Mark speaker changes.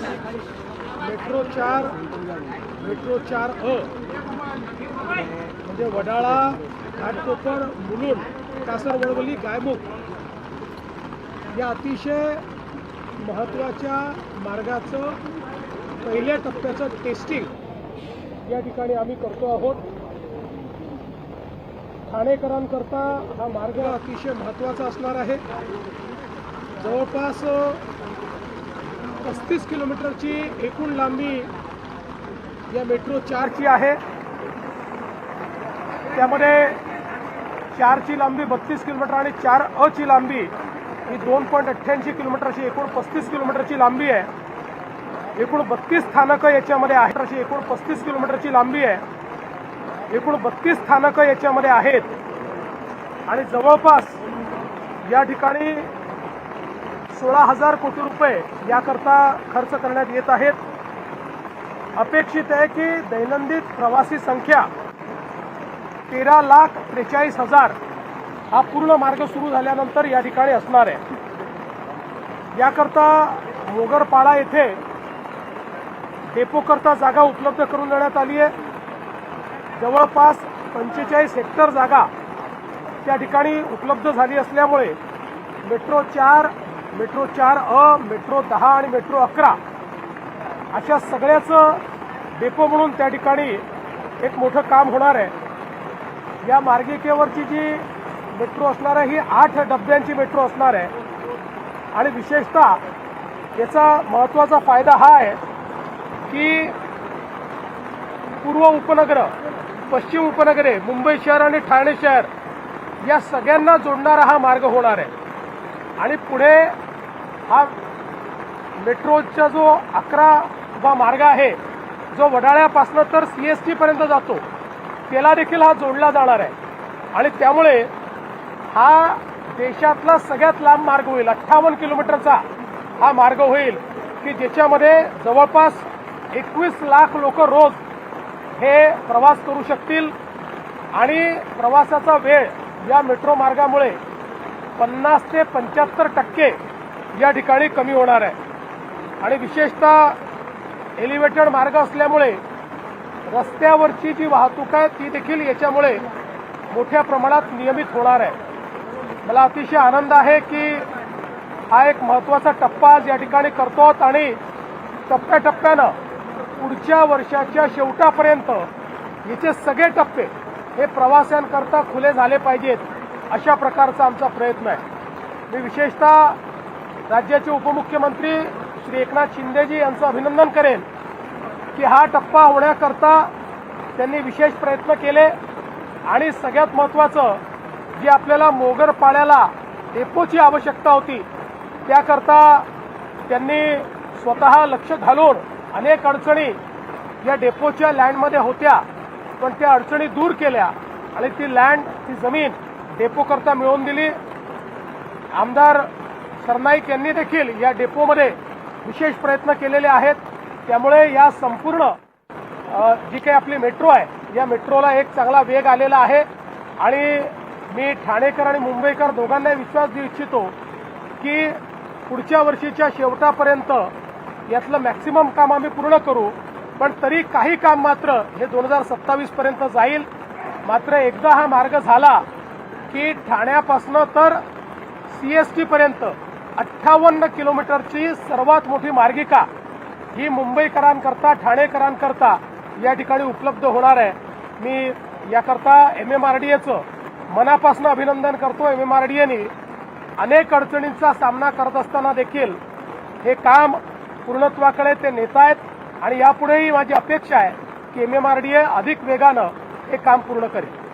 Speaker 1: Metro 4 metro 4A म्हणजे वडाळा घाटकोपर मुलुंड कासरवडवली गायमुख या अतिशय महत्त्वाच्या मार्गाचं पहिल्या टप्प्याचं टेस्टिंग या ठिकाणी आम्ही करतो आहोत। ठाणेकरांकरता हा मार्ग अतिशय महत्त्वाचा असणार आहे। जवळपास 35 किलोमीटरची एकूण लांबी या मेट्रो 4ची आहे। त्यामध्ये 4ची लांबी 32 किलोमीटर आणि 4A ची लांबी ही 2.88 किलोमीटरची एकूण 35 किलोमीटरची लांबी आहे। एकूण 32 स्थानकं याच्यामध्ये आहेत। एकूण 35 किलोमीटरची लांबी आहे। एकूण 32 स्थानकं याच्यामध्ये आहेत आणि जवळपास या ठिकाणी 16,000 कोटी रुपये याकरता खर्च करण्यात येत आहेत। अपेक्षित आहे की दैनंदिन प्रवासी संख्या 13,43,000 हा पूर्ण मार्ग सुरू झाल्यानंतर या ठिकाणी असणार आहे। याकरता मोगरपाडा येथे डेपोकरता जागा उपलब्ध करून देण्यात आली आहे। जवळपास 45 हेक्टर जागा त्या ठिकाणी उपलब्ध झाली असल्यामुळे मेट्रो 4 मेट्रो 4A मेट्रो 10 आणि मेट्रो 11 अशा सगळ्याचं डेपो म्हणून त्या ठिकाणी एक मोठं काम होणार आहे। या मार्गिकेवरची जी मेट्रो असणार आहे ही 8 डब्यांची मेट्रो असणार आहे आणि विशेषतः याचा महत्त्वाचा फायदा हा आहे की पूर्व उपनगर पश्चिम उपनगरे मुंबई शहर आणि ठाणे शहर या सगळ्यांना जोडणारा हा मार्ग होणार आहे आणि पुढे हा मेट्रोचा जो 11वा मार्ग आहे जो वडाळ्यापासून तर CST पर्यंत जातो त्याला देखील हा जोडला जाणार आहे आणि त्यामुळे हा देशातला सगळ्यात लांब मार्ग होईल। 58 किलोमीटरचा हा मार्ग होईल की ज्याच्यामध्ये जवळपास 21 लाख लोक रोज हे प्रवास करू शकतील आणि प्रवासाचा वेळ या मेट्रो मार्गामुळे 50 ते 75% या ठिकाणी कमी होणार आहे आणि विशेषतः एलिव्हेटेड मार्ग असल्यामुळे रस्त्यावरची जी वाहतूक आहे ती देखील याच्यामुळे मोठ्या प्रमाणात नियमित होणार आहे। मला अतिशय आनंद आहे की हा एक महत्त्वाचा टप्पा आज या ठिकाणी करतो आणि टप्प्याटप्प्यानं पुढच्या वर्षाच्या शेवटापर्यंत याचे सगळे टप्पे हे प्रवाशांकरता खुले झाले पाहिजेत अशा प्रकारचा आमचा प्रयत्न आहे। मी विशेषतः राज्याचे उपमुख्यमंत्री श्री एकनाथ शिंदेजी यांचं अभिनंदन करेन की हा टप्पा होण्याकरता त्यांनी विशेष प्रयत्न केले आणि सगळ्यात महत्त्वाचं जी आपल्याला मोगरपाड्याला डेपोची आवश्यकता होती त्याकरता त्यांनी स्वतः लक्ष घालून अनेक अडचणी या डेपोच्या लँडमध्ये होत्या पण त्या अडचणी दूर केल्या आणि ती लँड ती जमीन डेपोकरता मिळवून दिली। आमदार सरनाईक यांनी देखील या डेपोमध्ये विशेष प्रयत्न केलेले आहेत। त्यामुळे या संपूर्ण जी काही आपली मेट्रो आहे या मेट्रोला एक चांगला वेग आलेला आहे आणि मी ठाणेकर आणि मुंबईकर दोघांना विश्वास देऊ इच्छितो की पुढच्या वर्षीच्या शेवटापर्यंत यातलं मॅक्सिमम काम आम्ही पूर्ण करू पण तरी काही काम मात्र हे 2027 पर्यंत जाईल। मात्र एकदा हा मार्ग झाला की ठाण्यापासून तर CST पर्यंत 58 किलोमीटरची सर्वात मोठी मार्गिका ही मुंबईकरांकरता ठाणेकरांकरता या ठिकाणी उपलब्ध होणार आहे। मी याकरता MMRDAचं मनापासून अभिनंदन करतो। MMRDAने अनेक अडचणींचा सामना करत असताना देखील हे काम पूर्णत्वाकडे ते नेत आहेत आणि यापुढेही माझी अपेक्षा आहे की MMRDA अधिक वेगानं हे काम पूर्ण करेल।